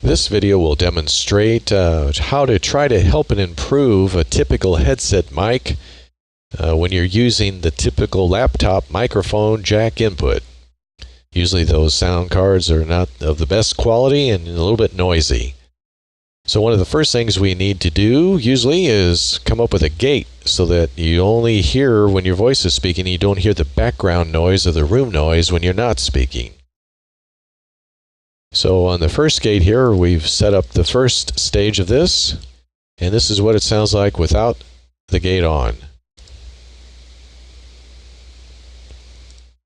This video will demonstrate how to try to help and improve a typical headset mic when you're using the typical laptop microphone jack input. Usually those sound cards are not of the best quality and a little bit noisy. So one of the first things we need to do usually is come up with a gate so that you only hear when your voice is speaking. You don't hear the background noise or the room noise when you're not speaking. So on the first gate here, we've set up the first stage of this, and this is what it sounds like without the gate on.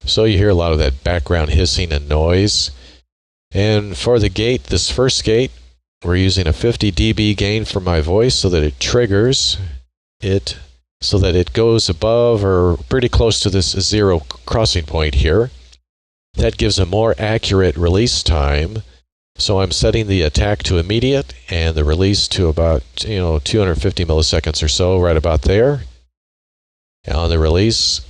So you hear a lot of that background hissing and noise. And for the gate, this first gate, we're using a 50 dB gain for my voice so that it triggers it, so that it goes above or pretty close to this zero crossing point here. That gives a more accurate release time. So I'm setting the attack to immediate and the release to about 250 milliseconds or so, right about there on the release.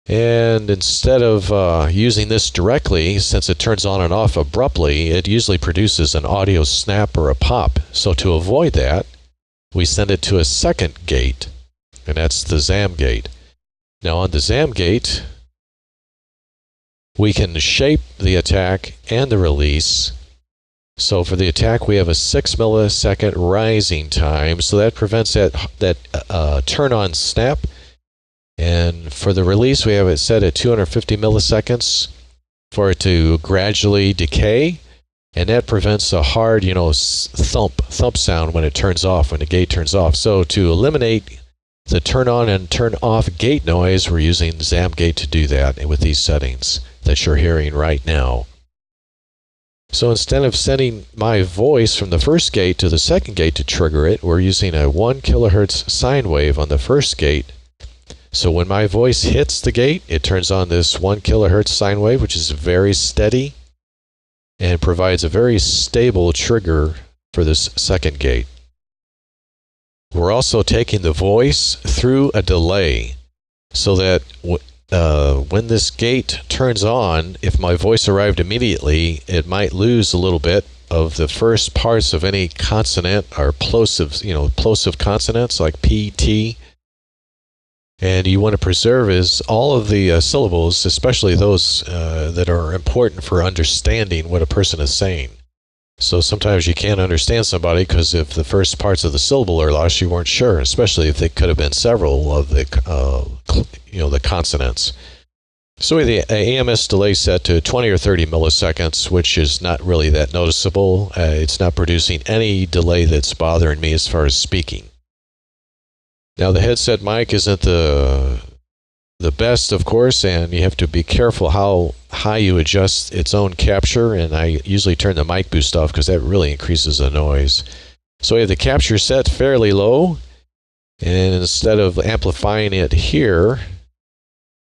And instead of using this directly, since it turns on and off abruptly, it usually produces an audio snap or a pop. So to avoid that, we send it to a second gate, and that's the ZamGate. Now on the ZamGate, we can shape the attack and the release. So for the attack, we have a 6 millisecond rising time, so that prevents that turn-on snap. And for the release, we have it set at 250 milliseconds for it to gradually decay, and that prevents a hard, thump sound when it turns off, when the gate turns off. So to eliminate the turn on and turn off gate noise, we're using ZamGate to do that with these settings that you're hearing right now. So instead of sending my voice from the first gate to the second gate to trigger it, we're using a 1 kilohertz sine wave on the first gate. So when my voice hits the gate, it turns on this 1 kilohertz sine wave, which is very steady and provides a very stable trigger for this second gate. We're also taking the voice through a delay so that when this gate turns on, if my voice arrived immediately, it might lose a little bit of the first parts of any consonant or plosive consonants like P, T. And you want to preserve all of the syllables, especially those that are important for understanding what a person is saying. So sometimes you can't understand somebody because if the first parts of the syllable are lost, you weren't sure, especially if they could have been several of the the consonants. So we have the AMS delay set to 20 or 30 milliseconds, which is not really that noticeable. It's not producing any delay that's bothering me as far as speaking. Now the headset mic isn't the best, of course, and you have to be careful how high you adjust its own capture, and I usually turn the mic boost off because that really increases the noise. So we have the capture set fairly low, and instead of amplifying it here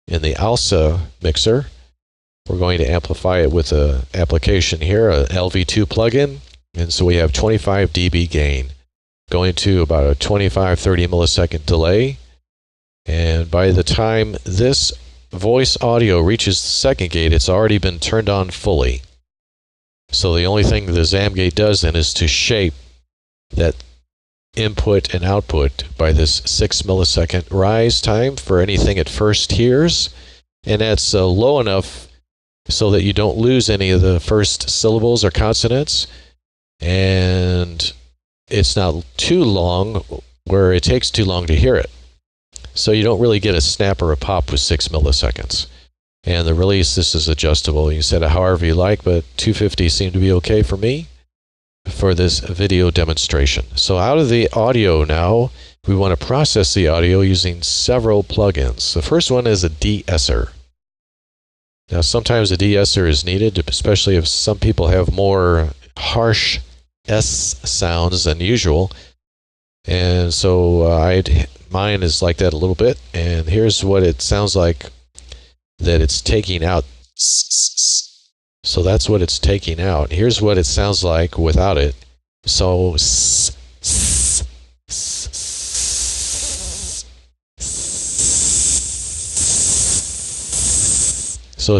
in the ALSA mixer, we're going to amplify it with an application here, a LV2 plugin, and so we have 25 dB gain, going to about a 25-30 millisecond delay. And by the time this voice audio reaches the second gate, it's already been turned on fully. So the only thing the ZamGate does then is to shape that input and output by this 6 millisecond rise time for anything it first hears. And that's low enough so that you don't lose any of the first syllables or consonants. And it's not too long where it takes too long to hear it. So you don't really get a snap or a pop with 6 milliseconds. And the release, this is adjustable. You can set it however you like, but 250 seemed to be okay for me for this video demonstration. So out of the audio now, we want to process the audio using several plugins. The first one is a de-esser. Now sometimes a de-esser is needed, especially if some people have more harsh S sounds than usual. And so mine is like that a little bit, and here's what it sounds like that it's taking out. So that's what it's taking out. Here's what it sounds like without it. So it's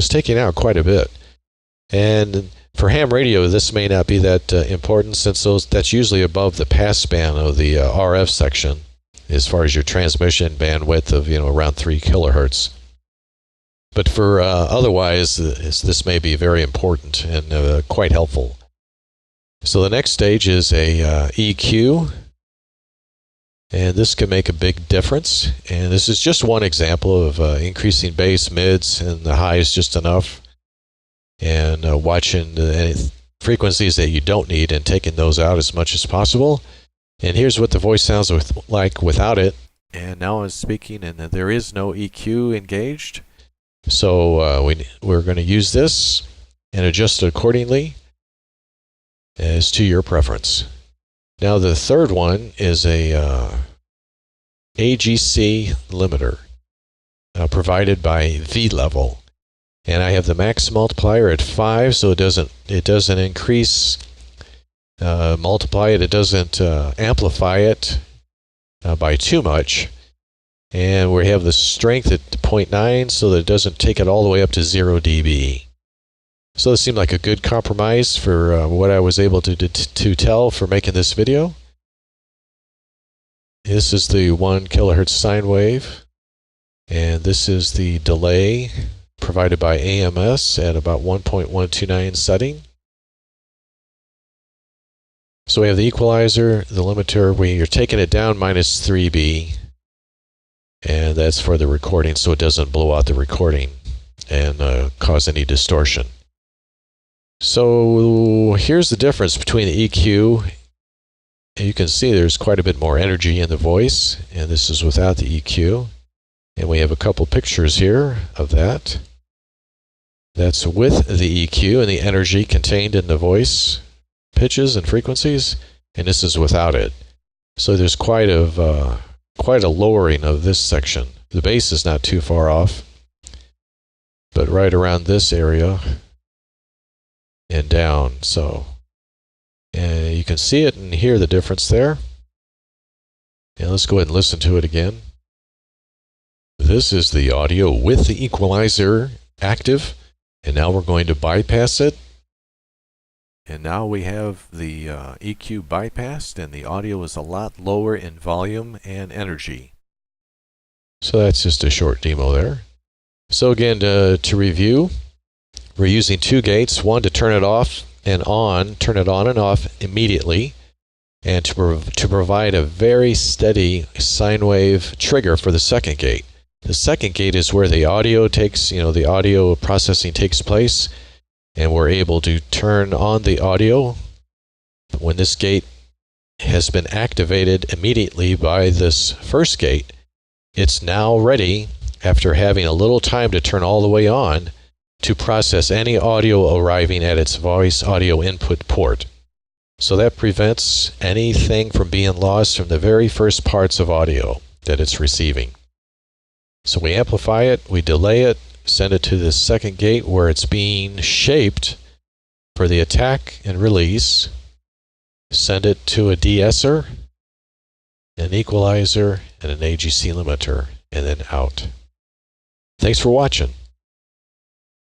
taking out quite a bit. And For ham radio, this may not be that important, since that's usually above the passband of the RF section, as far as your transmission bandwidth of around 3 kilohertz. But for otherwise, this may be very important and quite helpful. So the next stage is a EQ, and this can make a big difference. And this is just one example of increasing bass, mids, and the highs just enough, and watching any frequencies that you don't need and taking those out as much as possible. And here's what the voice sounds like without it. And now I'm speaking, and there is no EQ engaged. So we're going to use this and adjust it accordingly as to your preference. Now the third one is a AGC limiter provided by Vlevel, and I have the max multiplier at 5, so it doesn't increase, multiply it. It doesn't amplify it by too much. And we have the strength at 0.9, so that it doesn't take it all the way up to 0 dB. So this seemed like a good compromise for what I was able to tell for making this video. This is the 1 kilohertz sine wave, and this is the delay provided by AMS at about 1.129 setting. So we have the equalizer, the limiter, you're taking it down minus 3B. And that's for the recording, so it doesn't blow out the recording and cause any distortion. So here's the difference between the EQ. And you can see there's quite a bit more energy in the voice, and this is without the EQ. And we have a couple pictures here of that. That's with the EQ and the energy contained in the voice pitches and frequencies, and this is without it. So there's quite a lowering of this section. The bass is not too far off, but right around this area and down. So you can see it and hear the difference there. And let's go ahead and listen to it again. This is the audio with the equalizer active, and now we're going to bypass it. And now we have the EQ bypassed, and the audio is a lot lower in volume and energy. So that's just a short demo there. So again, to review, we're using 2 gates, one to turn it off and on, turn it on and off immediately, and to provide a very steady sine wave trigger for the second gate. The second gate is where the audio takes, the audio processing takes place, and we're able to turn on the audio when this gate has been activated immediately by this first gate. It's now ready, after having a little time to turn all the way on, to process any audio arriving at its voice audio input port. So that prevents anything from being lost from the very first parts of audio that it's receiving. So we amplify it, we delay it, send it to the second gate where it's being shaped for the attack and release, send it to a de-esser, an equalizer, and an AGC limiter, and then out. Thanks for watching.